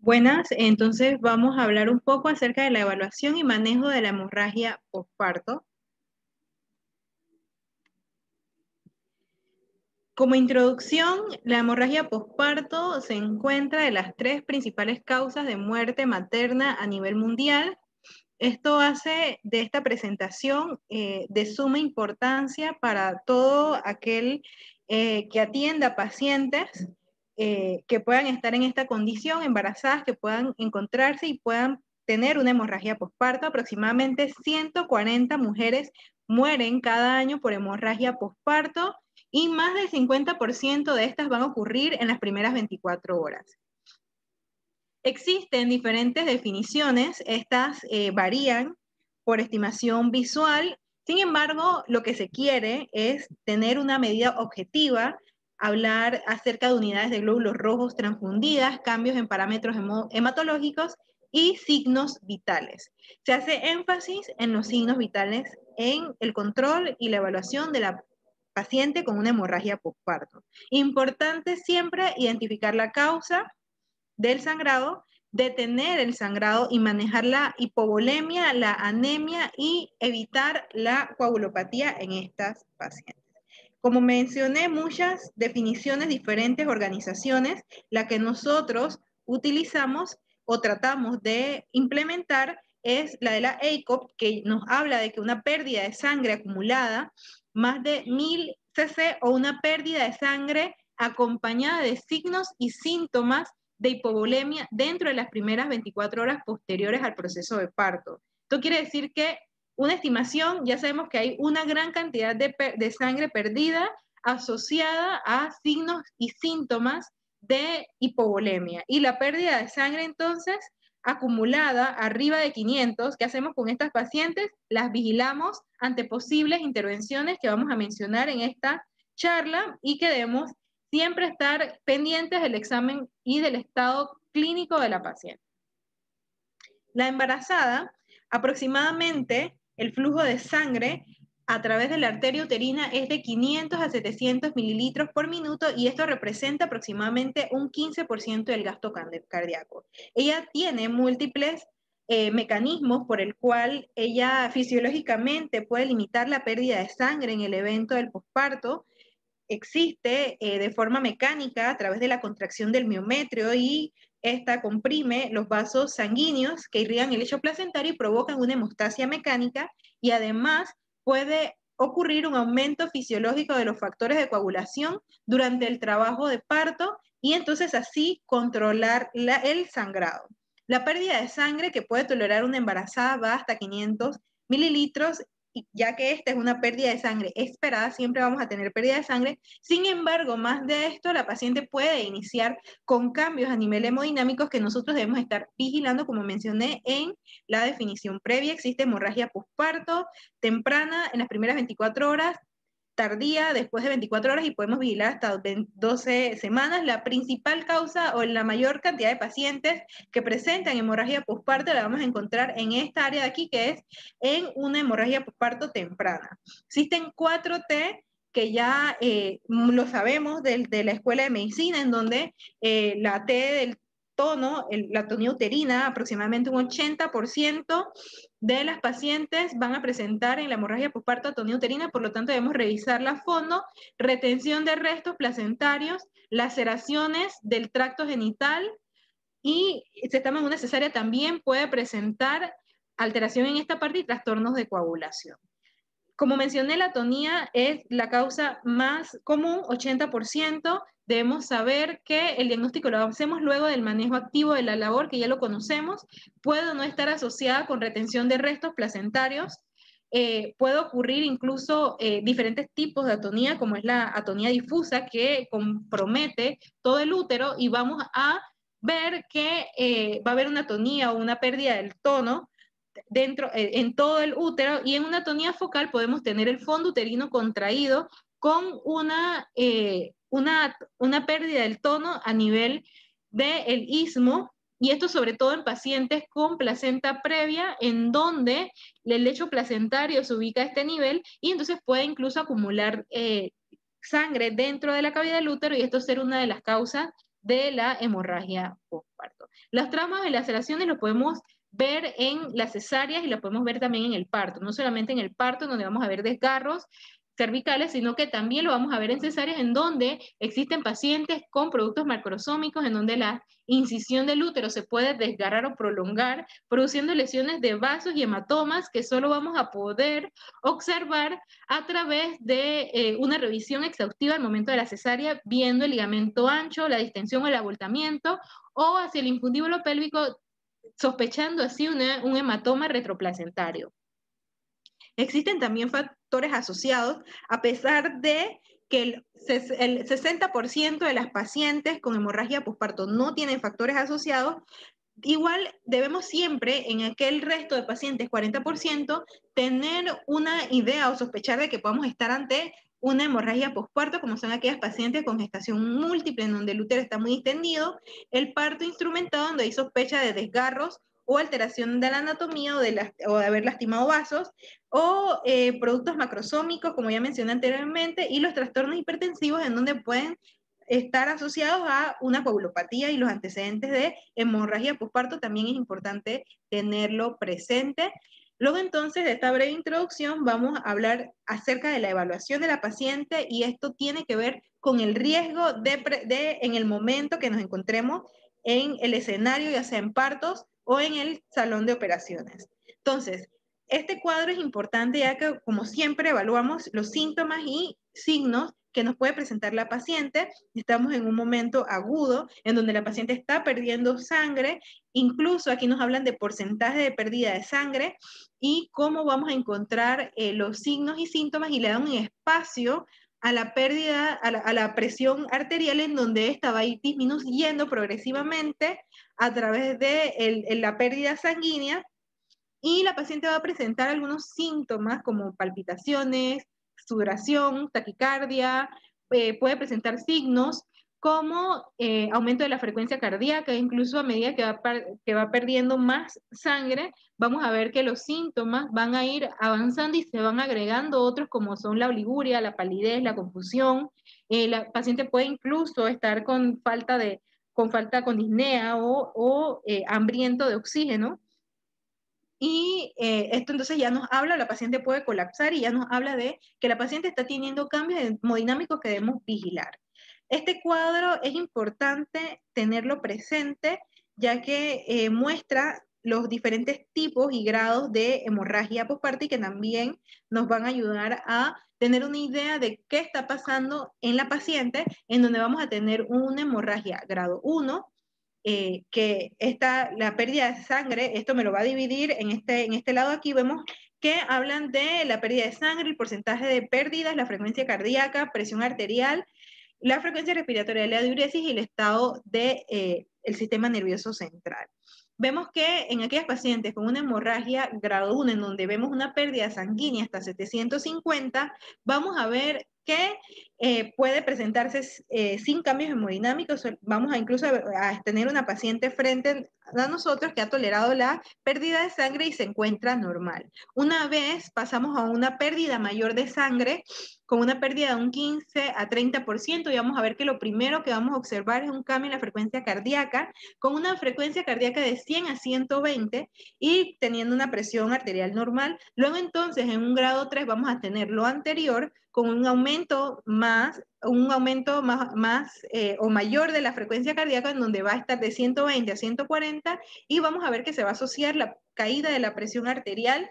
Buenas, entonces vamos a hablar un poco acerca de la evaluación y manejo de la hemorragia posparto. Como introducción, la hemorragia posparto se encuentra de las tres principales causas de muerte materna a nivel mundial. Esto hace de esta presentación de suma importancia para todo aquel que atienda pacientes que puedan estar en esta condición, embarazadas, que puedan encontrarse y puedan tener una hemorragia posparto. Aproximadamente 140 mujeres mueren cada año por hemorragia posparto y más del 50% de estas van a ocurrir en las primeras 24 horas. Existen diferentes definiciones, estas varían por estimación visual. Sin embargo, lo que se quiere es tener una medida objetiva, hablar acerca de unidades de glóbulos rojos transfundidas, cambios en parámetros hematológicos y signos vitales. Se hace énfasis en los signos vitales en el control y la evaluación de la paciente con una hemorragia postparto. Importante siempre identificar la causa del sangrado, detener el sangrado y manejar la hipovolemia, la anemia y evitar la coagulopatía en estas pacientes. Como mencioné, muchas definiciones, diferentes organizaciones, la que nosotros utilizamos o tratamos de implementar es la de la ACOP, que nos habla de que una pérdida de sangre acumulada, más de 1000 cc o una pérdida de sangre acompañada de signos y síntomas de hipovolemia dentro de las primeras 24 horas posteriores al proceso de parto. Esto quiere decir que una estimación, ya sabemos que hay una gran cantidad de sangre perdida asociada a signos y síntomas de hipovolemia. Y la pérdida de sangre entonces acumulada arriba de 500, ¿qué hacemos con estas pacientes? Las vigilamos ante posibles intervenciones que vamos a mencionar en esta charla y que debemos siempre estar pendientes del examen y del estado clínico de la paciente. La embarazada, aproximadamente el flujo de sangre a través de la arteria uterina es de 500 a 700 mililitros por minuto y esto representa aproximadamente un 15% del gasto cardíaco. Ella tiene múltiples mecanismos por el cual ella fisiológicamente puede limitar la pérdida de sangre en el evento del posparto. Existe de forma mecánica a través de la contracción del miometrio y esta comprime los vasos sanguíneos que irrigan el lecho placentario y provocan una hemostasia mecánica y además puede ocurrir un aumento fisiológico de los factores de coagulación durante el trabajo de parto y entonces así controlar el sangrado. La pérdida de sangre que puede tolerar una embarazada va hasta 500 mililitros, y ya que esta es una pérdida de sangre esperada, siempre vamos a tener pérdida de sangre. Sin embargo, más de esto, la paciente puede iniciar con cambios a nivel hemodinámicos que nosotros debemos estar vigilando, como mencioné en la definición previa. Existe hemorragia posparto, temprana en las primeras 24 horas, tardía después de 24 horas y podemos vigilar hasta 12 semanas. La principal causa o la mayor cantidad de pacientes que presentan hemorragia posparto la vamos a encontrar en esta área de aquí, que es en una hemorragia posparto temprana. Existen 4T que ya lo sabemos de la escuela de medicina, en donde la T del tono, la tonía uterina, aproximadamente un 80% de las pacientes van a presentar en la hemorragia posparto atonía uterina, por lo tanto debemos revisarla a fondo. Retención de restos placentarios, laceraciones del tracto genital y si estamos en una cesárea también puede presentar alteración en esta parte y trastornos de coagulación. Como mencioné, la atonía es la causa más común, 80%. Debemos saber que el diagnóstico lo hacemos luego del manejo activo de la labor, que ya lo conocemos. Puede no estar asociada con retención de restos placentarios. Puede ocurrir incluso diferentes tipos de atonía, como es la atonía difusa, que compromete todo el útero y vamos a ver que va a haber una atonía o una pérdida del tono dentro, en todo el útero, y en una atonía focal podemos tener el fondo uterino contraído con una pérdida del tono a nivel del istmo, y esto sobre todo en pacientes con placenta previa, en donde el lecho placentario se ubica a este nivel, y entonces puede incluso acumular sangre dentro de la cavidad del útero, y esto ser una de las causas de la hemorragia postparto. Los traumas y laceraciones los podemos ver en las cesáreas y los podemos ver también en el parto, no solamente en el parto donde vamos a ver desgarros cervicales, sino que también lo vamos a ver en cesáreas en donde existen pacientes con productos macrosómicos, en donde la incisión del útero se puede desgarrar o prolongar, produciendo lesiones de vasos y hematomas que solo vamos a poder observar a través de una revisión exhaustiva al momento de la cesárea, viendo el ligamento ancho, la distensión o el abultamiento, o hacia el infundíbulo pélvico, sospechando así un hematoma retroplacentario. Existen también factores asociados, a pesar de que el 60% de las pacientes con hemorragia posparto no tienen factores asociados. Igual debemos siempre, en aquel resto de pacientes, 40%, tener una idea o sospechar de que podamos estar ante una hemorragia posparto, como son aquellas pacientes con gestación múltiple, en donde el útero está muy extendido, el parto instrumentado, donde hay sospecha de desgarros o alteración de la anatomía o de haber lastimado vasos, o productos macrosómicos, como ya mencioné anteriormente, y los trastornos hipertensivos, en donde pueden estar asociados a una coagulopatía, y los antecedentes de hemorragia posparto también es importante tenerlo presente. Luego entonces de esta breve introducción vamos a hablar acerca de la evaluación de la paciente, y esto tiene que ver con el riesgo en el momento que nos encontremos en el escenario, ya sea en partos o en el salón de operaciones. Entonces, este cuadro es importante ya que, como siempre, evaluamos los síntomas y signos que nos puede presentar la paciente. Estamos en un momento agudo en donde la paciente está perdiendo sangre, incluso aquí nos hablan de porcentaje de pérdida de sangre y cómo vamos a encontrar los signos y síntomas, y le dan un espacio a la pérdida, a la presión arterial, en donde esta va a ir disminuyendo progresivamente a través de la pérdida sanguínea, y la paciente va a presentar algunos síntomas como palpitaciones, sudoración, taquicardia, puede presentar signos como aumento de la frecuencia cardíaca. Incluso a medida que va perdiendo más sangre, vamos a ver que los síntomas van a ir avanzando y se van agregando otros, como son la oliguria, la palidez, la confusión. La paciente puede incluso estar con con disnea o hambriento de oxígeno. Y esto entonces ya nos habla, la paciente puede colapsar, y ya nos habla de que la paciente está teniendo cambios hemodinámicos que debemos vigilar. Este cuadro es importante tenerlo presente, ya que muestra los diferentes tipos y grados de hemorragia posparto, y que también nos van a ayudar a tener una idea de qué está pasando en la paciente, en donde vamos a tener una hemorragia grado 1, que la pérdida de sangre, esto me lo va a dividir en este lado. Aquí vemos que hablan de la pérdida de sangre, el porcentaje de pérdidas, la frecuencia cardíaca, presión arterial, la frecuencia respiratoria, la diuresis y el estado del sistema nervioso central. Vemos que en aquellas pacientes con una hemorragia grado 1, en donde vemos una pérdida sanguínea hasta 750, vamos a ver que puede presentarse sin cambios hemodinámicos. Vamos a incluso a tener una paciente frente a nosotros que ha tolerado la pérdida de sangre y se encuentra normal. Una vez pasamos a una pérdida mayor de sangre, con una pérdida de un 15 a 30%, y vamos a ver que lo primero que vamos a observar es un cambio en la frecuencia cardíaca, con una frecuencia cardíaca de 100 a 120 y teniendo una presión arterial normal. Luego entonces en un grado 3 vamos a tener lo anterior, con un aumento más o mayor de la frecuencia cardíaca, en donde va a estar de 120 a 140, y vamos a ver que se va a asociar la caída de la presión arterial,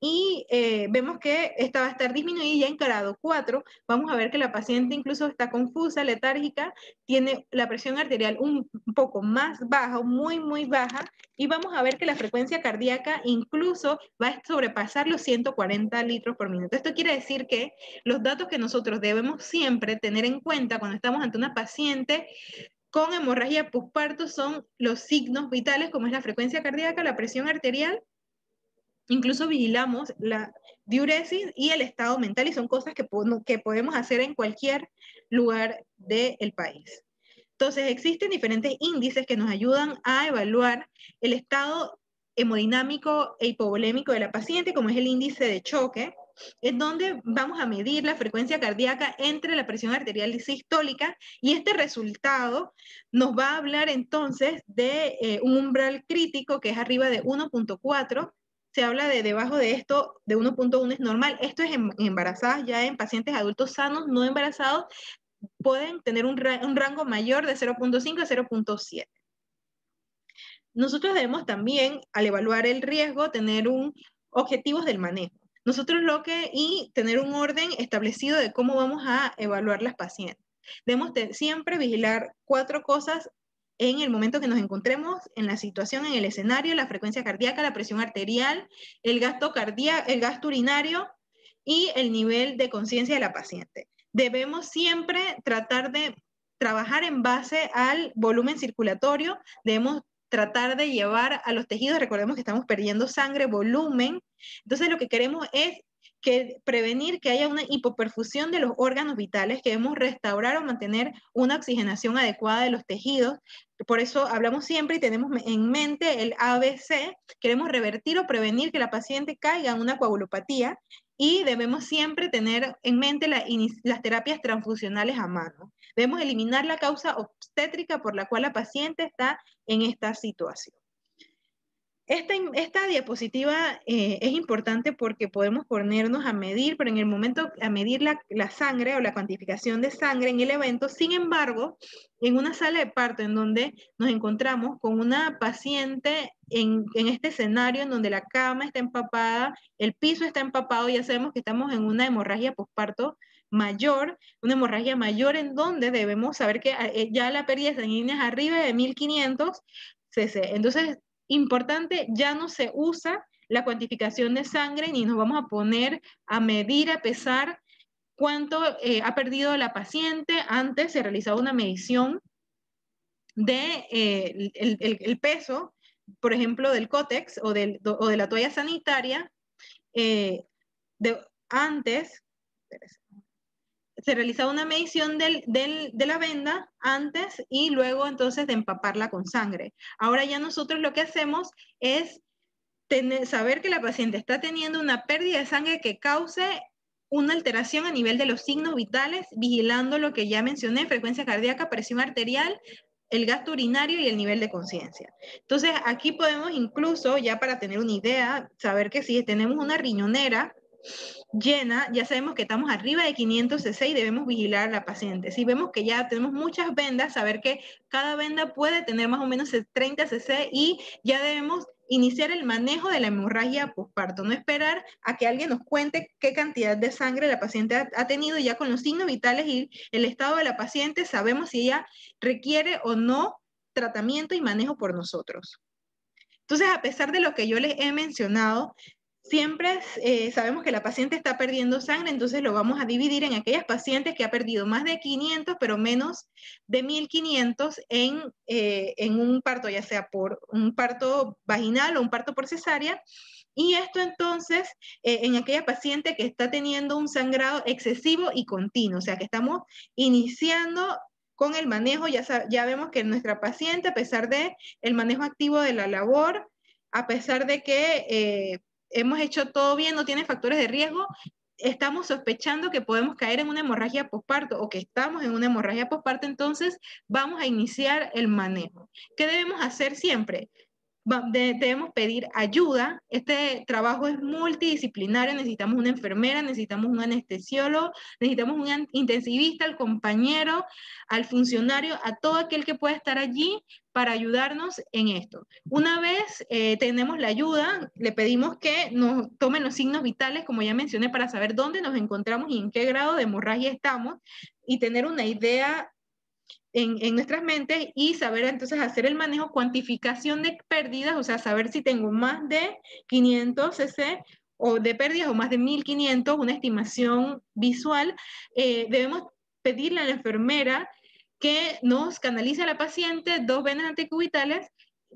y vemos que esta va a estar disminuida. Ya en grado 4 vamos a ver que la paciente incluso está confusa, letárgica, tiene la presión arterial un poco más baja, muy, muy baja, y vamos a ver que la frecuencia cardíaca incluso va a sobrepasar los 140 litros por minuto. Esto quiere decir que los datos que nosotros debemos siempre tener en cuenta cuando estamos ante una paciente con hemorragia posparto son los signos vitales, como es la frecuencia cardíaca, la presión arterial. Incluso vigilamos la diuresis y el estado mental, y son cosas que podemos hacer en cualquier lugar del país. Entonces, existen diferentes índices que nos ayudan a evaluar el estado hemodinámico e hipovolémico de la paciente, como es el índice de choque, es donde vamos a medir la frecuencia cardíaca entre la presión arterial y sistólica, y este resultado nos va a hablar entonces de un umbral crítico que es arriba de 1.4. Se habla de debajo de esto, de 1.1 es normal. Esto es en embarazadas, ya en pacientes adultos sanos, no embarazados, pueden tener un rango mayor de 0.5 a 0.7. Nosotros debemos también, al evaluar el riesgo, tener objetivos del manejo. Y tener un orden establecido de cómo vamos a evaluar las pacientes. Debemos siempre vigilar 4 cosas en el momento que nos encontremos en la situación, en el escenario: la frecuencia cardíaca, la presión arterial, el gasto urinario y el nivel de conciencia de la paciente. Debemos siempre tratar de trabajar en base al volumen circulatorio. Debemos tratar de llevar a los tejidos, recordemos que estamos perdiendo sangre, volumen. Entonces lo que queremos es prevenir que haya una hipoperfusión de los órganos vitales, que debemos restaurar o mantener una oxigenación adecuada de los tejidos. Por eso hablamos siempre y tenemos en mente el ABC. Queremos revertir o prevenir que la paciente caiga en una coagulopatía, y debemos siempre tener en mente las terapias transfusionales a mano. Debemos eliminar la causa obstétrica por la cual la paciente está en esta situación. Esta diapositiva es importante porque podemos ponernos a medir, pero en el momento a medir la sangre o la cuantificación de sangre en el evento. Sin embargo, en una sala de parto en donde nos encontramos con una paciente en este escenario en donde la cama está empapada, el piso está empapado, ya sabemos que estamos en una hemorragia posparto mayor, una hemorragia mayor en donde debemos saber que ya la pérdida sanguínea es arriba de 1500 cc. Entonces, importante, ya no se usa la cuantificación de sangre ni nos vamos a poner a medir, a pesar cuánto ha perdido la paciente. Antes se realizaba una medición de el peso, por ejemplo, del cótex o de la toalla sanitaria. Antes se realizaba una medición de la venda antes y luego entonces de empaparla con sangre. Ahora ya nosotros lo que hacemos es saber que la paciente está teniendo una pérdida de sangre que cause una alteración a nivel de los signos vitales, vigilando lo que ya mencioné: frecuencia cardíaca, presión arterial, el gasto urinario y el nivel de conciencia. Entonces aquí podemos incluso, ya para tener una idea, saber que si tenemos una riñonera llena, ya sabemos que estamos arriba de 500 cc y debemos vigilar a la paciente. Si vemos que ya tenemos muchas vendas, saber que cada venda puede tener más o menos 30 cc y ya debemos iniciar el manejo de la hemorragia posparto. No esperar a que alguien nos cuente qué cantidad de sangre la paciente ha tenido. Ya con los signos vitales y el estado de la paciente sabemos si ella requiere o no tratamiento y manejo por nosotros. Entonces, a pesar de lo que yo les he mencionado, siempre sabemos que la paciente está perdiendo sangre, entonces lo vamos a dividir en aquellas pacientes que ha perdido más de 500, pero menos de 1500 en un parto, ya sea por un parto vaginal o un parto por cesárea. Y esto entonces en aquella paciente que está teniendo un sangrado excesivo y continuo, o sea que estamos iniciando con el manejo. Ya vemos que nuestra paciente, a pesar de el manejo activo de la labor, a pesar de que hemos hecho todo bien, no tiene factores de riesgo, estamos sospechando que podemos caer en una hemorragia posparto o que estamos en una hemorragia posparto. Entonces vamos a iniciar el manejo. ¿Qué debemos hacer siempre? Debemos pedir ayuda. Este trabajo es multidisciplinario. Necesitamos una enfermera, necesitamos un anestesiólogo, necesitamos un intensivista, al compañero, al funcionario, a todo aquel que pueda estar allí para ayudarnos en esto. Una vez tenemos la ayuda, le pedimos que nos tomen los signos vitales, como ya mencioné, para saber dónde nos encontramos y en qué grado de hemorragia estamos, y tener una idea en nuestras mentes, y saber entonces hacer el manejo, cuantificación de pérdidas, o sea, saber si tengo más de 500 cc o de pérdidas o más de 1500, una estimación visual. Debemos pedirle a la enfermera que nos canalice a la paciente 2 venas anticubitales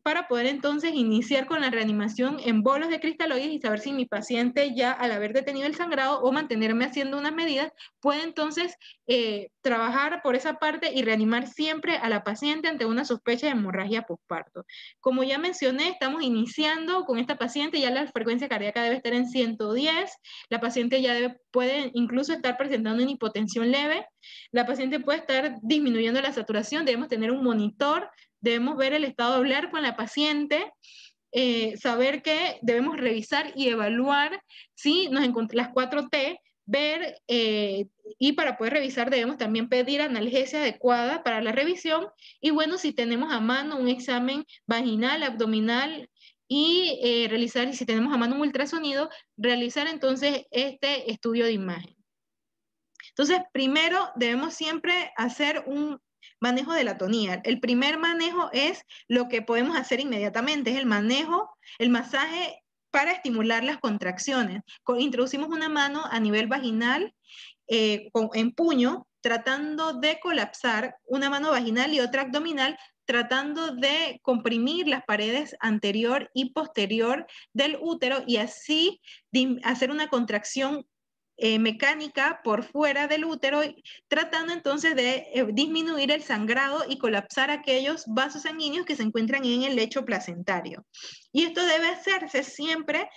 para poder entonces iniciar con la reanimación en bolos de cristaloides y saber si mi paciente ya al haber detenido el sangrado o mantenerme haciendo unas medidas, puede entonces trabajar por esa parte y reanimar siempre a la paciente ante una sospecha de hemorragia posparto. Como ya mencioné, estamos iniciando con esta paciente, ya la frecuencia cardíaca debe estar en 110, la paciente ya puede incluso estar presentando una hipotensión leve, la paciente puede estar disminuyendo la saturación, debemos tener un monitor, debemos ver el estado de hablar con la paciente, saber que debemos revisar y evaluar si nos encontramos las 4T, ver y para poder revisar debemos también pedir analgesia adecuada para la revisión y bueno, si tenemos a mano un examen vaginal, abdominal y realizar, si tenemos a mano un ultrasonido, realizar entonces este estudio de imagen. Entonces, primero debemos siempre hacer un manejo de la atonía. El primer manejo es lo que podemos hacer inmediatamente, es el manejo, el masaje para estimular las contracciones. Introducimos una mano a nivel vaginal en puño, tratando de colapsar una mano vaginal y otra abdominal, tratando de comprimir las paredes anterior y posterior del útero y así hacer una contracción mecánica por fuera del útero, tratando entonces de disminuir el sangrado y colapsar aquellos vasos sanguíneos que se encuentran en el lecho placentario. Y esto debe hacerse siempre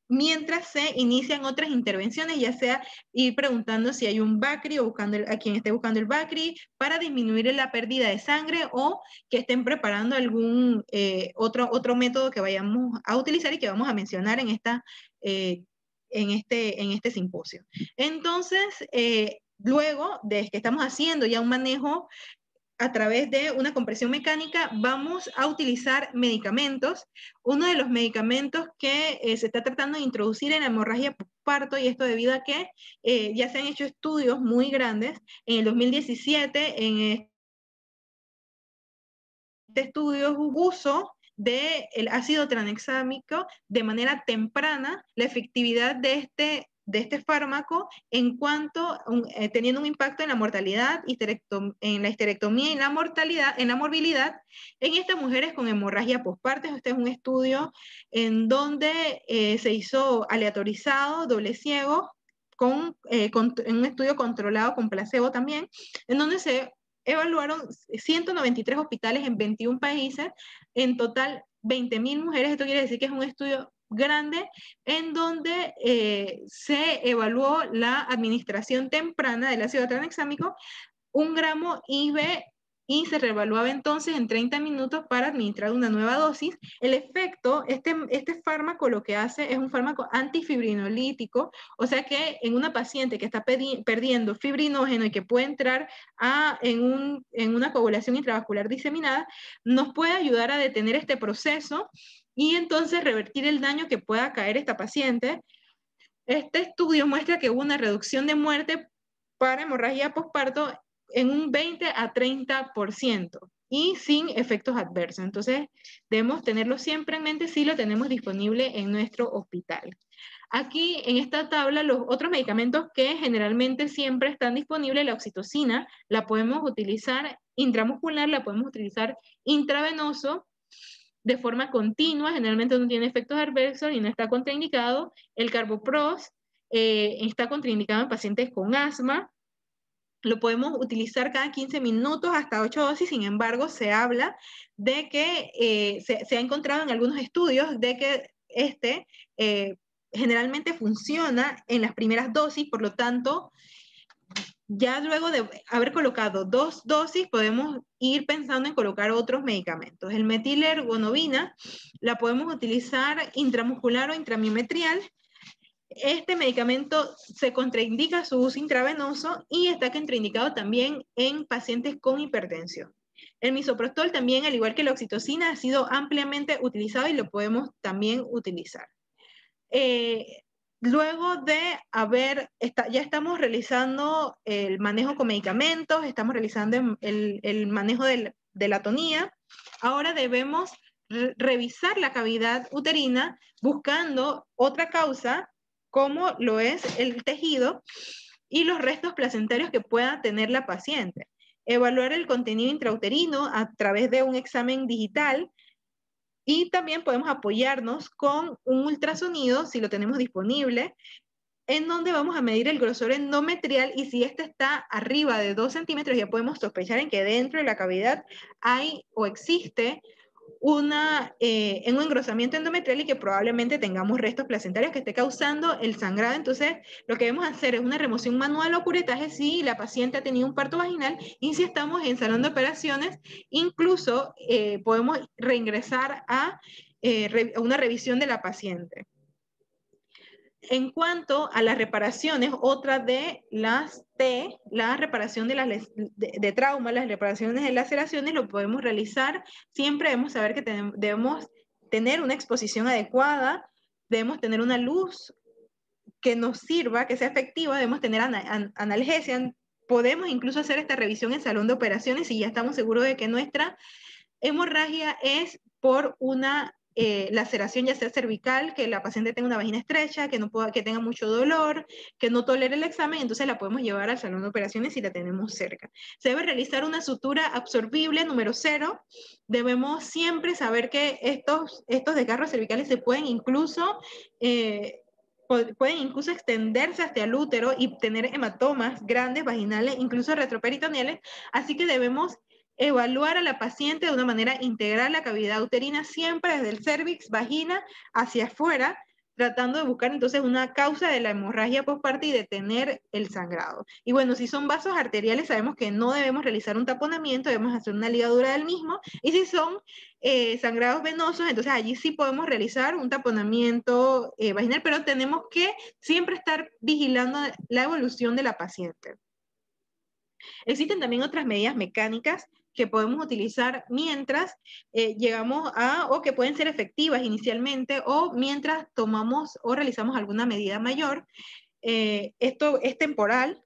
mientras se inician otras intervenciones, ya sea ir preguntando si hay un BACRI o buscando a quien esté buscando el BACRI para disminuir la pérdida de sangre o que estén preparando algún otro método que vayamos a utilizar y que vamos a mencionar en este simposio. Entonces, luego de que estamos haciendo ya un manejo a través de una compresión mecánica, vamos a utilizar medicamentos. Uno de los medicamentos que se está tratando de introducir en la hemorragia postparto, y esto debido a que ya se han hecho estudios muy grandes. En el 2017, en este estudio uso del ácido tranexámico de manera temprana, la efectividad de este fármaco en cuanto teniendo un impacto en la mortalidad, en la histerectomía y la mortalidad, en la morbilidad en estas mujeres con hemorragia postparto. Este es un estudio en donde se hizo aleatorizado, doble ciego, en un estudio controlado con placebo también, en donde se evaluaron 193 hospitales en 21 países, en total 20.000 mujeres. Esto quiere decir que es un estudio grande en donde se evaluó la administración temprana del ácido tranexámico, 1 gramo IV, y se reevaluaba entonces en 30 minutos para administrar una nueva dosis. El efecto, este fármaco lo que hace es un fármaco antifibrinolítico, o sea que en una paciente que está perdiendo fibrinógeno y que puede entrar en una coagulación intravascular diseminada, nos puede ayudar a detener este proceso y entonces revertir el daño que pueda caer esta paciente. Este estudio muestra que hubo una reducción de muerte para hemorragia postparto en un 20 a 30% y sin efectos adversos. Entonces, debemos tenerlo siempre en mente si lo tenemos disponible en nuestro hospital. Aquí en esta tabla los otros medicamentos que generalmente siempre están disponibles, la oxitocina, la podemos utilizar intramuscular, la podemos utilizar intravenoso, de forma continua, generalmente no tiene efectos adversos y no está contraindicado. El carbopros está contraindicado en pacientes con asma. Lo podemos utilizar cada 15 minutos hasta 8 dosis, sin embargo, se habla de que se ha encontrado en algunos estudios de que generalmente funciona en las primeras dosis, por lo tanto, ya luego de haber colocado 2 dosis, podemos ir pensando en colocar otros medicamentos. El metilergonobina la podemos utilizar intramuscular o intramiometrial. Este medicamento se contraindica su uso intravenoso y está contraindicado también en pacientes con hipertensión. El misoprostol también, al igual que la oxitocina, ha sido ampliamente utilizado y lo podemos también utilizar. Luego de ya estamos realizando el manejo con medicamentos, estamos realizando el manejo de la atonía. Ahora debemos revisar la cavidad uterina buscando otra causa, como lo es el tejido y los restos placentarios que pueda tener la paciente. Evaluar el contenido intrauterino a través de un examen digital Y también podemos apoyarnos con un ultrasonido, si lo tenemos disponible, en donde vamos a medir el grosor endometrial, y si este está arriba de 2 centímetros, ya podemos sospechar en que dentro de la cavidad hay o existe un engrosamiento endometrial y que probablemente tengamos restos placentarios que esté causando el sangrado. Entonces, lo que debemos hacer es una remoción manual o curetaje si la paciente ha tenido un parto vaginal, y si estamos en salón de operaciones, incluso podemos reingresar a una revisión de la paciente. En cuanto a las reparaciones, otra de las la reparación de trauma, las reparaciones de laceraciones, lo podemos realizar. Siempre debemos saber que debemos tener una exposición adecuada, debemos tener una luz que nos sirva, que sea efectiva, debemos tener analgesia. Podemos incluso hacer esta revisión en salón de operaciones si ya estamos seguros de que nuestra hemorragia es por una laceración, ya sea cervical, que la paciente tenga una vagina estrecha, que tenga mucho dolor, que no tolere el examen. Entonces la podemos llevar al salón de operaciones si la tenemos cerca. Se debe realizar una sutura absorbible número 0. Debemos siempre saber que estos desgarros cervicales se pueden incluso extenderse hasta el útero y tener hematomas grandes vaginales, incluso retroperitoneales, así que debemos evaluar a la paciente de una manera integral la cavidad uterina, siempre desde el cervix, vagina, hacia afuera, tratando de buscar entonces una causa de la hemorragia postparto y detener el sangrado. Y bueno, si son vasos arteriales, sabemos que no debemos realizar un taponamiento, debemos hacer una ligadura del mismo, y si son sangrados venosos, entonces allí sí podemos realizar un taponamiento vaginal, pero tenemos que siempre estar vigilando la evolución de la paciente. Existen también otras medidas mecánicas que podemos utilizar mientras llegamos o que pueden ser efectivas inicialmente, o mientras tomamos o realizamos alguna medida mayor. Esto es temporal.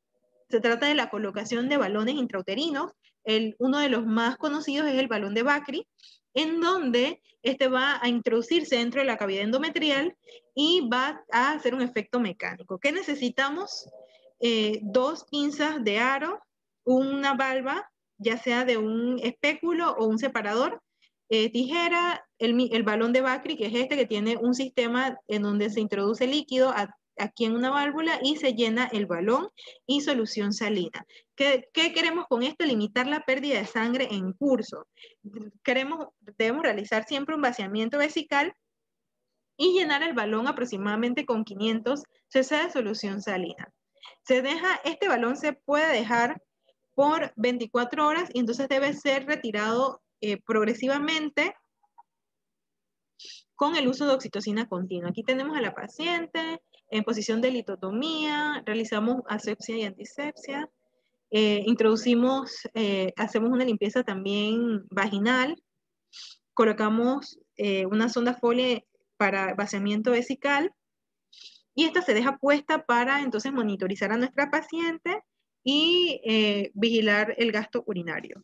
Se trata de la colocación de balones intrauterinos. Uno de los más conocidos es el balón de Bakri, en donde este va a introducirse dentro de la cavidad endometrial y va a hacer un efecto mecánico. ¿Qué necesitamos? 2 pinzas de aro, una valva, ya sea de un espéculo o un separador, tijera, el balón de Bakri, que es este que tiene un sistema en donde se introduce líquido aquí en una válvula y se llena el balón, y solución salina. ¿Qué queremos con esto? Limitar la pérdida de sangre en curso. Debemos realizar siempre un vaciamiento vesical y llenar el balón aproximadamente con 500 cc de solución salina. Este balón se puede dejar por 24 horas y entonces debe ser retirado progresivamente con el uso de oxitocina continua. Aquí tenemos a la paciente en posición de litotomía, realizamos asepsia y antisepsia, hacemos una limpieza también vaginal, colocamos una sonda Foley para vaciamiento vesical, y esta se deja puesta para entonces monitorizar a nuestra paciente y vigilar el gasto urinario.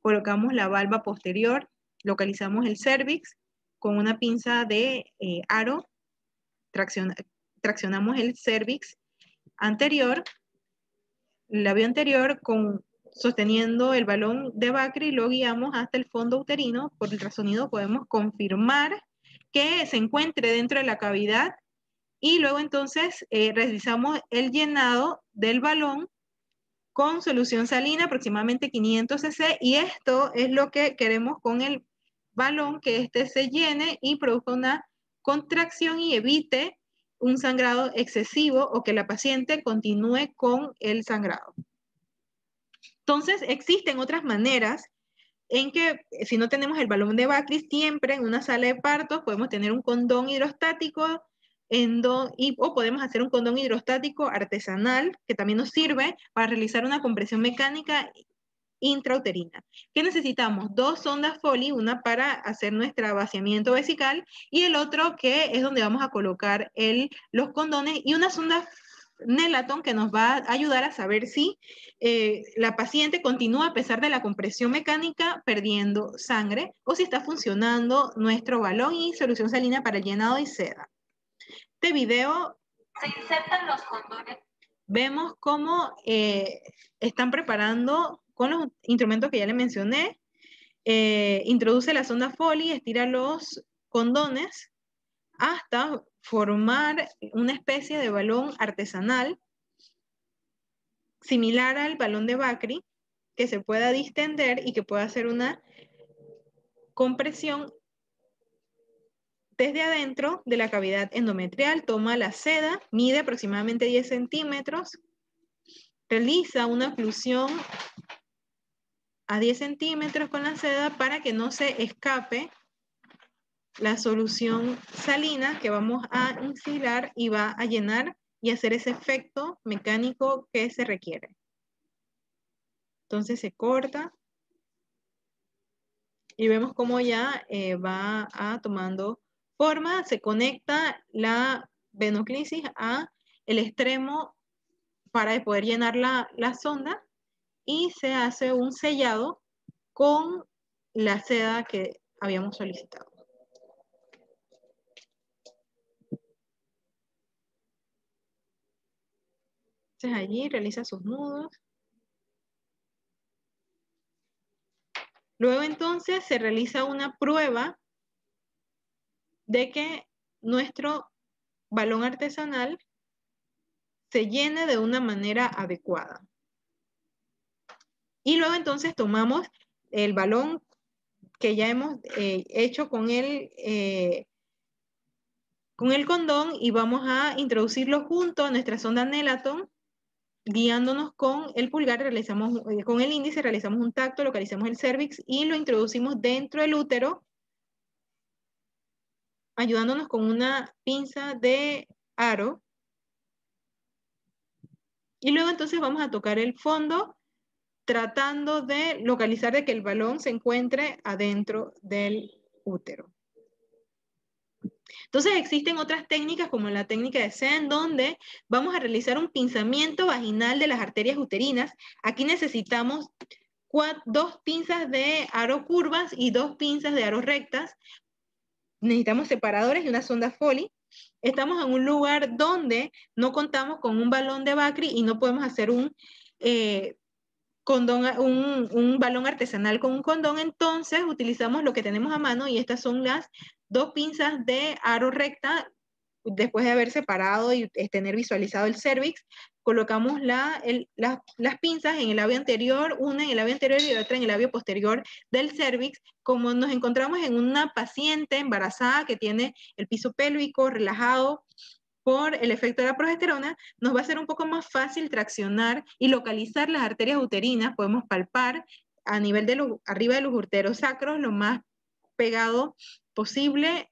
Colocamos la valva posterior, localizamos el cervix con una pinza de aro, traccionamos el cervix anterior, el labio anterior, sosteniendo el balón de Bakri, y lo guiamos hasta el fondo uterino. Por el ultrasonido podemos confirmar que se encuentre dentro de la cavidad, y luego entonces realizamos el llenado del balón con solución salina, aproximadamente 500 cc, y esto es lo que queremos con el balón, que este se llene y produzca una contracción y evite un sangrado excesivo, o que la paciente continúe con el sangrado. Entonces, existen otras maneras en que, si no tenemos el balón de Bakri, siempre en una sala de partos podemos tener un condón hidrostático, o podemos hacer un condón hidrostático artesanal, que también nos sirve para realizar una compresión mecánica intrauterina. ¿Qué necesitamos? 2 sondas Foley, una para hacer nuestro vaciamiento vesical y el otro que es donde vamos a colocar los condones, y una sonda Nelaton que nos va a ayudar a saber si la paciente continúa, a pesar de la compresión mecánica, perdiendo sangre, o si está funcionando nuestro balón y solución salina para el llenado y seda. Este video se insertan los condones. Vemos cómo están preparando con los instrumentos que ya les mencioné. Introduce la sonda Foley, estira los condones hasta formar una especie de balón artesanal similar al balón de Bakri, que se pueda distender y que pueda hacer una compresión desde adentro de la cavidad endometrial. Toma la seda, mide aproximadamente 10 centímetros, realiza una oclusión a 10 centímetros con la seda para que no se escape la solución salina que vamos a instilar y va a llenar y hacer ese efecto mecánico que se requiere. Entonces se corta y vemos cómo ya va tomando forma. Se conecta la venoclisis a el extremo para poder llenar la sonda y se hace un sellado con la seda que habíamos solicitado. Entonces allí realiza sus nudos. Luego entonces se realiza una prueba de que nuestro balón artesanal se llene de una manera adecuada. Y luego entonces tomamos el balón que ya hemos hecho con el condón y vamos a introducirlo junto a nuestra sonda Nelaton, guiándonos con el pulgar, con el índice realizamos un tacto, localizamos el cérvix y lo introducimos dentro del útero, ayudándonos con una pinza de aro. Y luego entonces vamos a tocar el fondo, tratando de localizar de que el balón se encuentre adentro del útero. Entonces existen otras técnicas como la técnica de Sen, donde vamos a realizar un pinzamiento vaginal de las arterias uterinas. Aquí necesitamos 2 pinzas de aro curvas y 2 pinzas de aro rectas. Necesitamos separadores y una sonda Foley. Estamos en un lugar donde no contamos con un balón de Bakri y no podemos hacer un balón artesanal con un condón, entonces utilizamos lo que tenemos a mano y estas son las 2 pinzas de aro recta. Después de haber separado y tener visualizado el cérvix, colocamos las pinzas en el labio anterior, una en el labio anterior y otra en el labio posterior del cérvix. Como nos encontramos en una paciente embarazada que tiene el piso pélvico relajado por el efecto de la progesterona, nos va a ser un poco más fácil traccionar y localizar las arterias uterinas. Podemos palpar a nivel de arriba de los úteros sacros, lo más pegado posible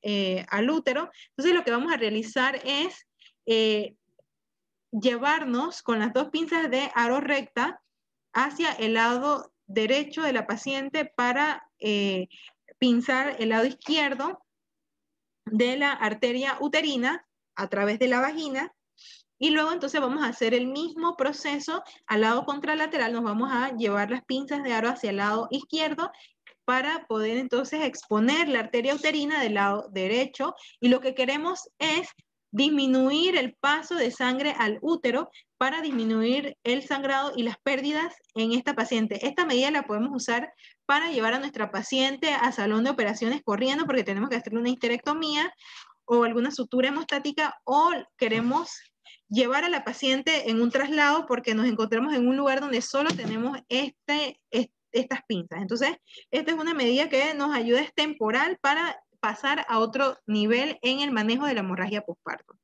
al útero. Entonces lo que vamos a realizar es llevarnos con las 2 pinzas de aro recta hacia el lado derecho de la paciente para pinzar el lado izquierdo de la arteria uterina a través de la vagina, y luego entonces vamos a hacer el mismo proceso al lado contralateral. Nos vamos a llevar las pinzas de aro hacia el lado izquierdo para poder entonces exponer la arteria uterina del lado derecho, y lo que queremos es disminuir el paso de sangre al útero para disminuir el sangrado y las pérdidas en esta paciente. Esta medida la podemos usar para llevar a nuestra paciente a salón de operaciones corriendo porque tenemos que hacerle una histerectomía o alguna sutura hemostática, o queremos llevar a la paciente en un traslado porque nos encontramos en un lugar donde solo tenemos estas pinzas. Entonces, esta es una medida que nos ayuda, es temporal para pasar a otro nivel en el manejo de la hemorragia posparto.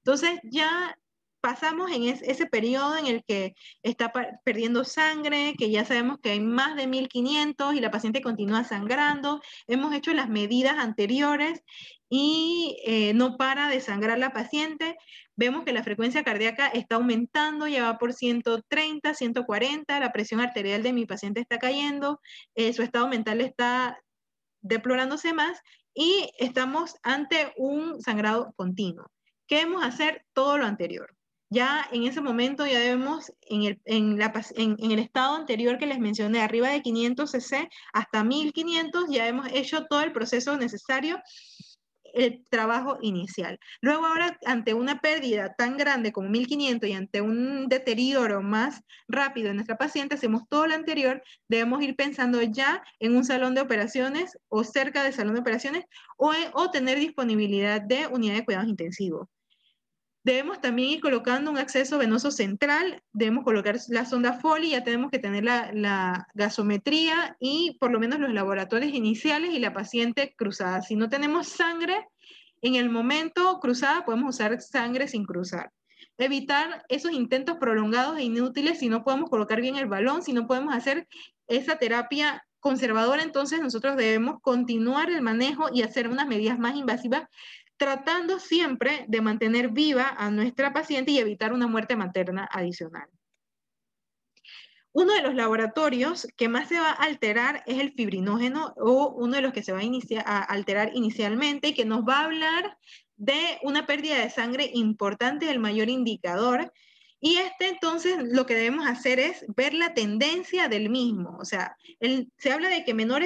Entonces, ya pasamos en ese periodo en el que está perdiendo sangre, que ya sabemos que hay más de 1500 y la paciente continúa sangrando. Hemos hecho las medidas anteriores y no para de sangrar la paciente. Vemos que la frecuencia cardíaca está aumentando, ya va por 130, 140, la presión arterial de mi paciente está cayendo, su estado mental está deplorándose más y estamos ante un sangrado continuo. ¿Qué debemos hacer? Todo lo anterior. Ya en ese momento ya debemos, en el estado anterior que les mencioné, arriba de 500 cc hasta 1500, ya hemos hecho todo el proceso necesario el trabajo inicial. Luego ahora, ante una pérdida tan grande como 1500 y ante un deterioro más rápido en nuestra paciente, hacemos todo lo anterior, debemos ir pensando ya en un salón de operaciones o cerca del salón de operaciones o tener disponibilidad de unidad de cuidados intensivos. Debemos también ir colocando un acceso venoso central, debemos colocar la sonda Foley, ya tenemos que tener la gasometría y por lo menos los laboratorios iniciales y la paciente cruzada. Si no tenemos sangre en el momento cruzada, podemos usar sangre sin cruzar. Evitar esos intentos prolongados e inútiles si no podemos colocar bien el balón, si no podemos hacer esa terapia conservadora, entonces nosotros debemos continuar el manejo y hacer unas medidas más invasivas, tratando siempre de mantener viva a nuestra paciente y evitar una muerte materna adicional. Uno de los laboratorios que más se va a alterar es el fibrinógeno, o uno de los que se va a alterar inicialmente, y que nos va a hablar de una pérdida de sangre importante, el mayor indicador. Y entonces lo que debemos hacer es ver la tendencia del mismo. O sea, se habla de que menor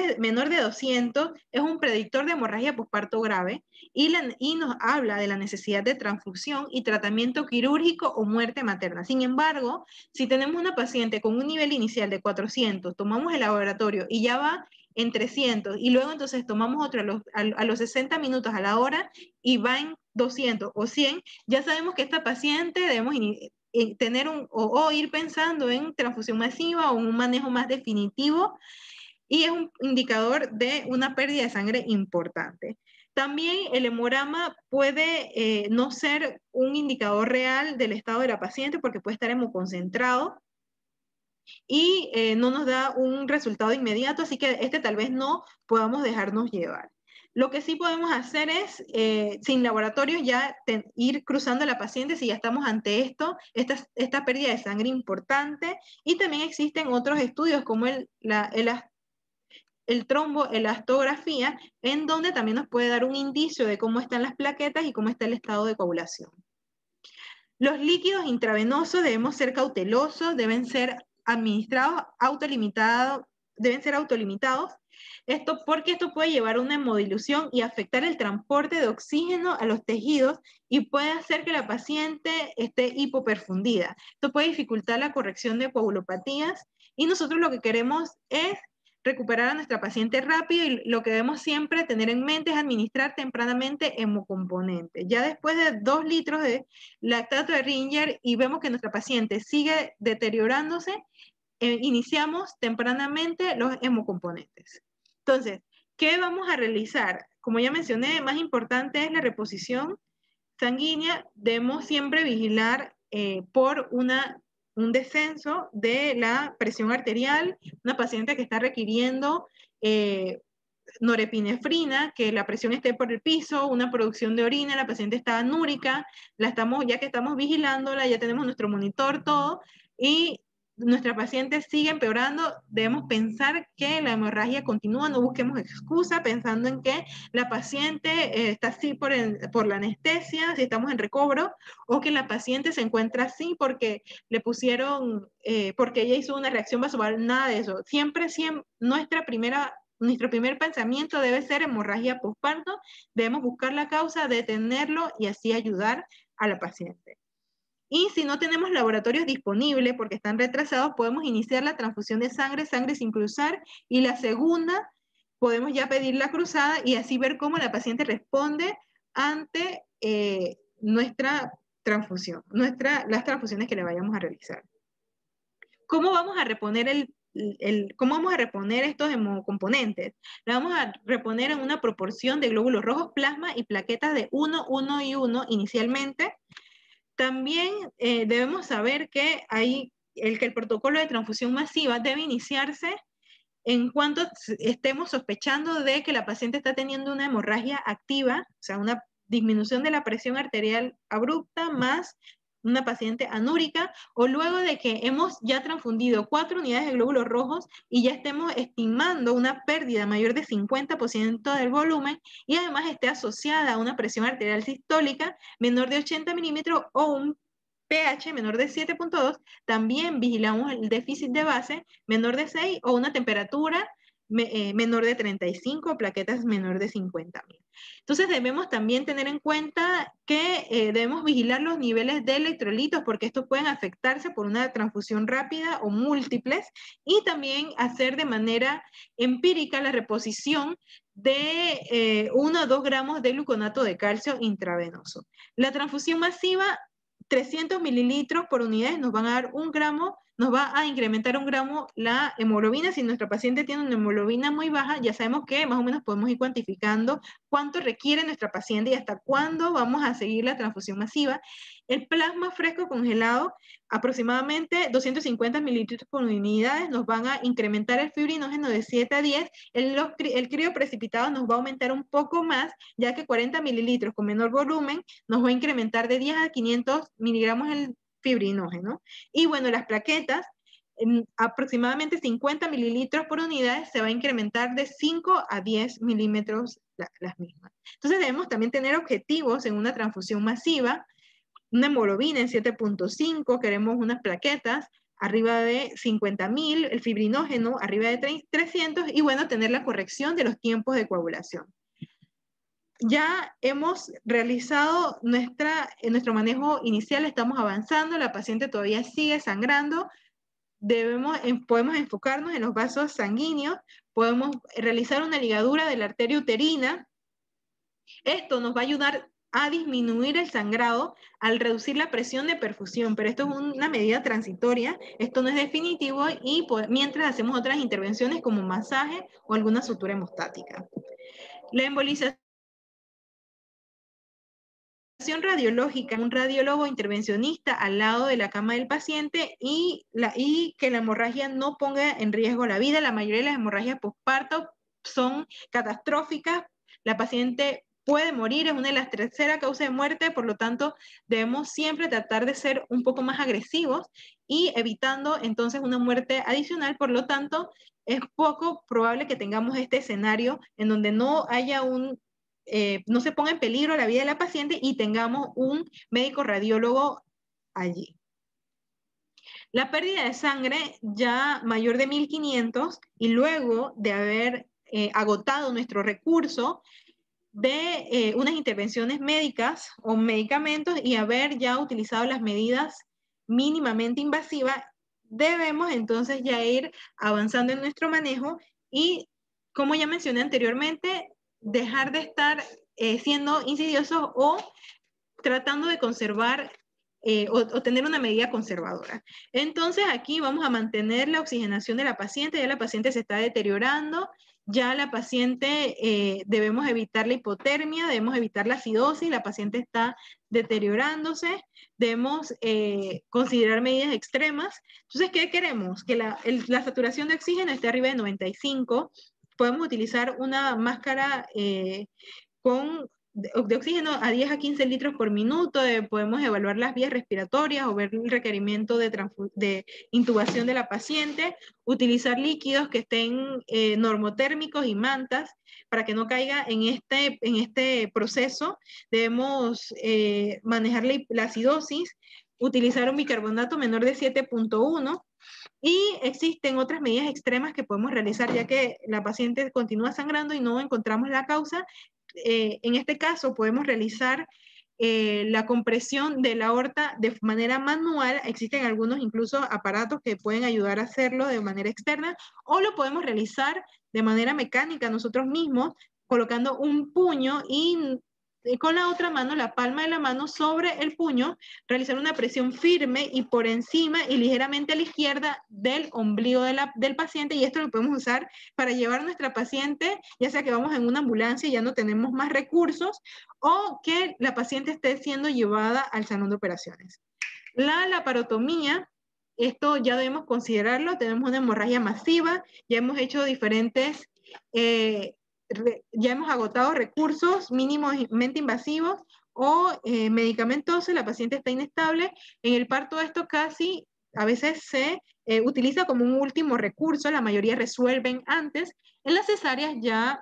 de 200 es un predictor de hemorragia posparto grave y nos habla de la necesidad de transfusión y tratamiento quirúrgico o muerte materna. Sin embargo, si tenemos una paciente con un nivel inicial de 400, tomamos el laboratorio y ya va en 300 y luego entonces tomamos otro a los 60 minutos a la hora y va en 200 o 100, ya sabemos que esta paciente debemos tener o ir pensando en transfusión masiva o en un manejo más definitivo, y es un indicador de una pérdida de sangre importante. También el hemograma puede no ser un indicador real del estado de la paciente porque puede estar hemoconcentrado y no nos da un resultado inmediato, así que tal vez no podamos dejarnos llevar. Lo que sí podemos hacer es, sin laboratorios, ya ir cruzando a la paciente si ya estamos ante esta pérdida de sangre importante. Y también existen otros estudios como el tromboelastografía, en donde también nos puede dar un indicio de cómo están las plaquetas y cómo está el estado de coagulación. Los líquidos intravenosos debemos ser cautelosos, deben ser administrados deben ser autolimitados. Porque esto puede llevar a una hemodilución y afectar el transporte de oxígeno a los tejidos y puede hacer que la paciente esté hipoperfundida. Esto puede dificultar la corrección de coagulopatías y nosotros lo que queremos es recuperar a nuestra paciente rápido, y lo que debemos siempre tener en mente es administrar tempranamente hemocomponentes. Ya después de 2 litros de lactato de Ringer y vemos que nuestra paciente sigue deteriorándose, iniciamos tempranamente los hemocomponentes. Entonces, ¿qué vamos a realizar? Como ya mencioné, más importante es la reposición sanguínea. Debemos siempre vigilar por un descenso de la presión arterial, una paciente que está requiriendo norepinefrina, que la presión esté por el piso, una producción de orina, la paciente está anúrica, ya que estamos vigilándola, ya tenemos nuestro monitor, todo, y nuestra paciente sigue empeorando, debemos pensar que la hemorragia continúa, no busquemos excusa pensando en que la paciente está así por la anestesia, si estamos en recobro, o que la paciente se encuentra así porque le pusieron, porque ella hizo una reacción vasovagal, nada de eso. Siempre nuestro primer pensamiento debe ser hemorragia posparto, debemos buscar la causa, detenerlo y así ayudar a la paciente. Y si no tenemos laboratorios disponibles porque están retrasados, podemos iniciar la transfusión de sangre sin cruzar, y la segunda podemos ya pedir la cruzada y así ver cómo la paciente responde ante nuestra transfusión, las transfusiones que le vayamos a realizar. ¿Cómo vamos a reponer ¿Cómo vamos a reponer estos hemocomponentes? La vamos a reponer en una proporción de glóbulos rojos, plasma y plaquetas de 1, 1 y 1 inicialmente. También debemos saber que el protocolo de transfusión masiva debe iniciarse en cuanto estemos sospechando de que la paciente está teniendo una hemorragia activa, o sea, una disminución de la presión arterial abrupta más una paciente anúrica, o luego de que hemos ya transfundido 4 unidades de glóbulos rojos y ya estemos estimando una pérdida mayor de 50% del volumen y además esté asociada a una presión arterial sistólica menor de 80 milímetros o un pH menor de 7.2, también vigilamos el déficit de base menor de 6 o una temperatura menor de 35, plaquetas menor de 50.000. Entonces debemos también tener en cuenta que debemos vigilar los niveles de electrolitos porque estos pueden afectarse por una transfusión rápida o múltiples y también hacer de manera empírica la reposición de 1 a 2 gramos de gluconato de calcio intravenoso. La transfusión masiva, 300 mililitros por unidad, nos van a dar 1 gramo, nos va a incrementar 1 gramo la hemoglobina. Si nuestra paciente tiene una hemoglobina muy baja, ya sabemos que más o menos podemos ir cuantificando cuánto requiere nuestra paciente y hasta cuándo vamos a seguir la transfusión masiva. El plasma fresco congelado, aproximadamente 250 mililitros por unidades, nos van a incrementar el fibrinógeno de 7 a 10. El crioprecipitado nos va a aumentar un poco más, ya que 40 mililitros con menor volumen nos va a incrementar de 10 a 500 miligramos el fibrinógeno. Y bueno, las plaquetas, en aproximadamente 50 mililitros por unidad, se va a incrementar de 5 a 10 milímetros las mismas. Entonces debemos también tener objetivos en una transfusión masiva, una hemoglobina en 7.5, queremos unas plaquetas arriba de 50.000, el fibrinógeno arriba de 300 y bueno, tener la corrección de los tiempos de coagulación. Ya hemos realizado nuestro manejo inicial, estamos avanzando, la paciente todavía sigue sangrando, podemos enfocarnos en los vasos sanguíneos, podemos realizar una ligadura de la arteria uterina. Esto nos va a ayudar a disminuir el sangrado al reducir la presión de perfusión, pero esto es una medida transitoria, esto no es definitivo y mientras hacemos otras intervenciones como masaje o alguna sutura hemostática. La embolización radiológica, un radiólogo intervencionista al lado de la cama del paciente y que la hemorragia no ponga en riesgo la vida. La mayoría de las hemorragias postparto son catastróficas, la paciente puede morir, es una de las terceras causas de muerte, por lo tanto debemos siempre tratar de ser un poco más agresivos y evitando entonces una muerte adicional. Por lo tanto es poco probable que tengamos este escenario en donde no haya no se ponga en peligro la vida de la paciente y tengamos un médico radiólogo allí. La pérdida de sangre ya mayor de 1.500 y luego de haber agotado nuestro recurso de unas intervenciones médicas o medicamentos y haber ya utilizado las medidas mínimamente invasivas, debemos entonces ya ir avanzando en nuestro manejo y, como ya mencioné anteriormente, dejar de estar siendo insidiosos o tratando de conservar o tener una medida conservadora. Entonces aquí vamos a mantener la oxigenación de la paciente, ya la paciente se está deteriorando, ya la paciente debemos evitar la hipotermia, debemos evitar la acidosis, la paciente está deteriorándose, debemos considerar medidas extremas. Entonces, ¿qué queremos? Que la saturación de oxígeno esté arriba de 95, podemos utilizar una máscara de oxígeno a 10 a 15 litros por minuto, podemos evaluar las vías respiratorias o ver el requerimiento de intubación de la paciente, utilizar líquidos que estén normotérmicos y mantas para que no caiga en este proceso. Debemos manejar la acidosis, utilizar un bicarbonato menor de 7.1. Y existen otras medidas extremas que podemos realizar ya que la paciente continúa sangrando y no encontramos la causa. En este caso podemos realizar la compresión de la aorta de manera manual. Existen algunos incluso aparatos que pueden ayudar a hacerlo de manera externa, o lo podemos realizar de manera mecánica nosotros mismos, colocando un puño y con la otra mano, la palma de la mano sobre el puño, realizar una presión firme y por encima y ligeramente a la izquierda del ombligo del paciente, y esto lo podemos usar para llevar a nuestra paciente, ya sea que vamos en una ambulancia y ya no tenemos más recursos, o que la paciente esté siendo llevada al salón de operaciones. La laparotomía, esto ya debemos considerarlo, tenemos una hemorragia masiva, ya hemos hecho diferentes ya hemos agotado recursos mínimamente invasivos o medicamentosos, la paciente está inestable. En el parto esto casi a veces se utiliza como un último recurso, la mayoría resuelven antes. En las cesáreas ya,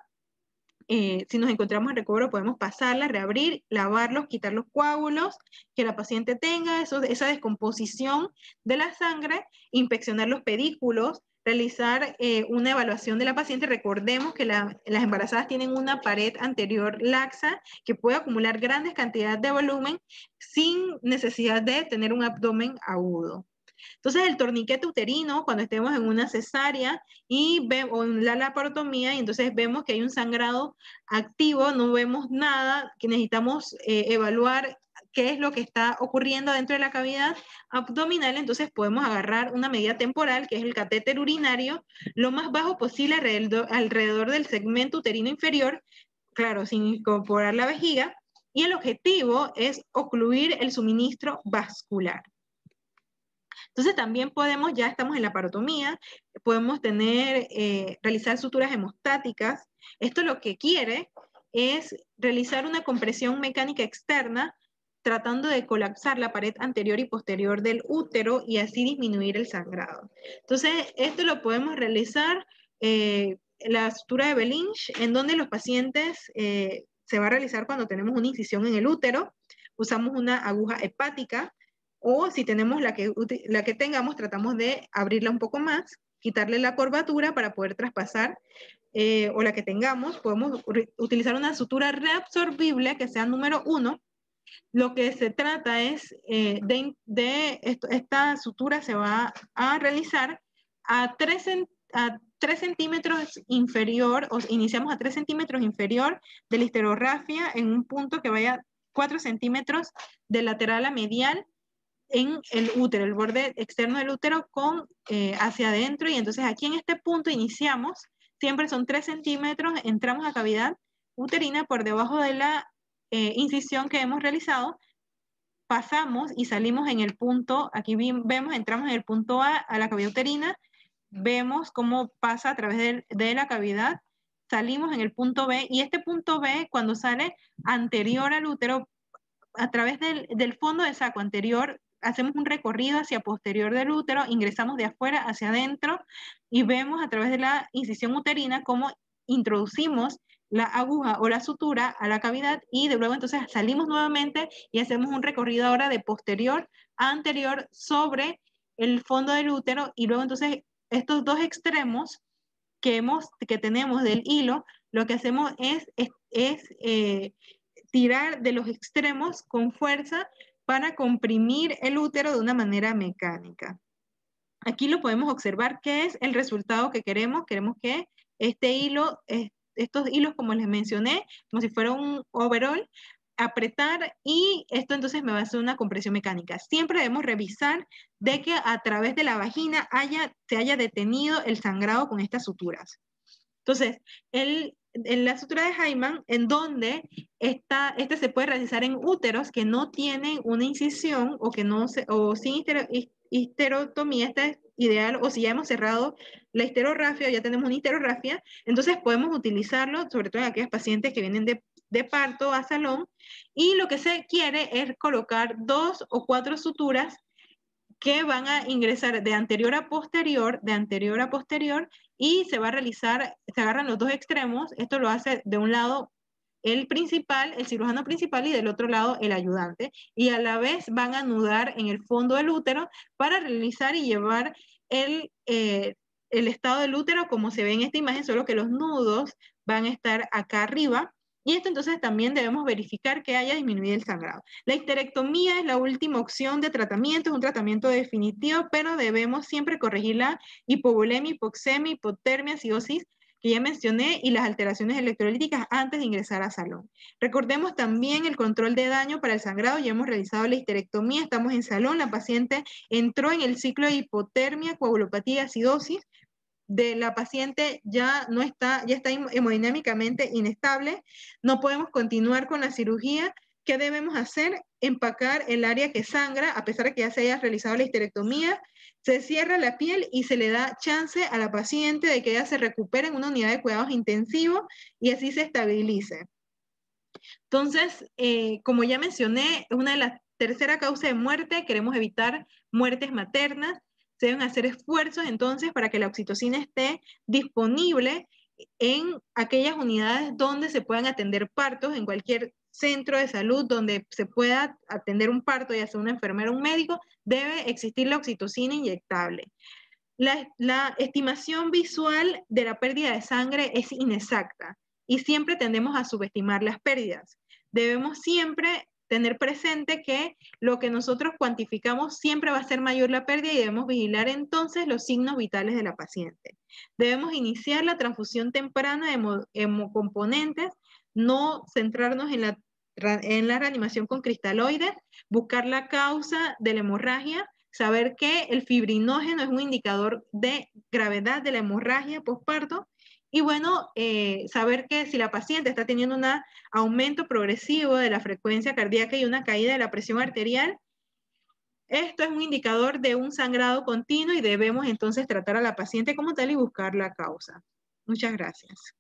si nos encontramos en recobro, podemos pasarla, reabrir, lavarlos, quitar los coágulos que la paciente tenga, esa descomposición de la sangre, inspeccionar los pedículos, realizar una evaluación de la paciente. Recordemos que las embarazadas tienen una pared anterior laxa que puede acumular grandes cantidades de volumen sin necesidad de tener un abdomen agudo. Entonces, el torniquete uterino, cuando estemos en una cesárea o en la laparotomía, y entonces vemos que hay un sangrado activo, no vemos nada, que necesitamos evaluar qué es lo que está ocurriendo dentro de la cavidad abdominal, entonces podemos agarrar una medida temporal, que es el catéter urinario, lo más bajo posible alrededor del segmento uterino inferior, claro, sin incorporar la vejiga, y el objetivo es ocluir el suministro vascular. Entonces también podemos, ya estamos en la parotomía, podemos realizar suturas hemostáticas. Esto lo que quiere es realizar una compresión mecánica externa tratando de colapsar la pared anterior y posterior del útero y así disminuir el sangrado. Entonces, esto lo podemos realizar la sutura de Belinch, en donde los pacientes se va a realizar cuando tenemos una incisión en el útero, usamos una aguja hepática, o si tenemos la que tengamos, tratamos de abrirla un poco más, quitarle la curvatura para poder traspasar, o la que tengamos, podemos utilizar una sutura reabsorbible que sea número 1. Lo que se trata es esta sutura se va a realizar a 3 centímetros inferior, o iniciamos a 3 centímetros inferior de la histerografia en un punto que vaya 4 centímetros de lateral a medial en el útero, el borde externo del útero hacia adentro, y entonces aquí en este punto iniciamos, siempre son 3 centímetros, entramos a cavidad uterina por debajo de la incisión que hemos realizado, pasamos y salimos en el punto, aquí vemos, entramos en el punto a la cavidad uterina, vemos cómo pasa a través de la cavidad, salimos en el punto B, y este punto B, cuando sale anterior al útero, a través del fondo del saco anterior, hacemos un recorrido hacia posterior del útero, ingresamos de afuera hacia adentro y vemos a través de la incisión uterina cómo introducimos la aguja o la sutura a la cavidad, y de luego entonces salimos nuevamente y hacemos un recorrido ahora de posterior a anterior sobre el fondo del útero, y luego entonces estos dos extremos que tenemos del hilo, lo que hacemos es tirar de los extremos con fuerza para comprimir el útero de una manera mecánica. Aquí lo podemos observar, ¿qué es el resultado que queremos? Queremos que este hilo, estos hilos, como les mencioné, como si fuera un overall, apretar, y esto entonces me va a hacer una compresión mecánica. Siempre debemos revisar de que a través de la vagina se haya detenido el sangrado con estas suturas. Entonces, en la sutura de Hyman, en donde este se puede realizar en úteros que no tienen una incisión o sin histerotomía, esta es ideal, o si ya hemos cerrado la histerografia o ya tenemos una histerografia, entonces podemos utilizarlo, sobre todo en aquellas pacientes que vienen de parto a salón, y lo que se quiere es colocar 2 o 4 suturas que van a ingresar de anterior a posterior, y se va a realizar, se agarran los dos extremos, esto lo hace de un lado el cirujano principal, y del otro lado el ayudante, y a la vez van a anudar en el fondo del útero para realizar y llevar el estado del útero como se ve en esta imagen, solo que los nudos van a estar acá arriba, y esto entonces también debemos verificar que haya disminuido el sangrado. La histerectomía es la última opción de tratamiento, es un tratamiento definitivo, pero debemos siempre corregir la hipovolemia, hipoxemia, hipotermia, acidosis, que ya mencioné, y las alteraciones electrolíticas antes de ingresar a salón. Recordemos también el control de daño para el sangrado, ya hemos realizado la histerectomía, estamos en salón, la paciente entró en el ciclo de hipotermia, coagulopatía, acidosis, de la paciente ya está hemodinámicamente inestable, no podemos continuar con la cirugía. ¿Qué debemos hacer? Empacar el área que sangra, a pesar de que ya se haya realizado la histerectomía, se cierra la piel y se le da chance a la paciente de que ella se recupere en una unidad de cuidados intensivos y así se estabilice. Entonces, como ya mencioné, es una de las tercera causa de muerte, queremos evitar muertes maternas, se deben hacer esfuerzos entonces para que la oxitocina esté disponible en aquellas unidades donde se puedan atender partos, en cualquier centro de salud donde se pueda atender un parto, ya sea una enfermera o un médico, debe existir la oxitocina inyectable. La estimación visual de la pérdida de sangre es inexacta y siempre tendemos a subestimar las pérdidas. Debemos siempre tener presente que lo que nosotros cuantificamos siempre va a ser mayor la pérdida y debemos vigilar entonces los signos vitales de la paciente. Debemos iniciar la transfusión temprana de hemocomponentes, no centrarnos en la reanimación con cristaloides, buscar la causa de la hemorragia, saber que el fibrinógeno es un indicador de gravedad de la hemorragia postparto y bueno, saber que si la paciente está teniendo un aumento progresivo de la frecuencia cardíaca y una caída de la presión arterial, esto es un indicador de un sangrado continuo y debemos entonces tratar a la paciente como tal y buscar la causa. Muchas gracias.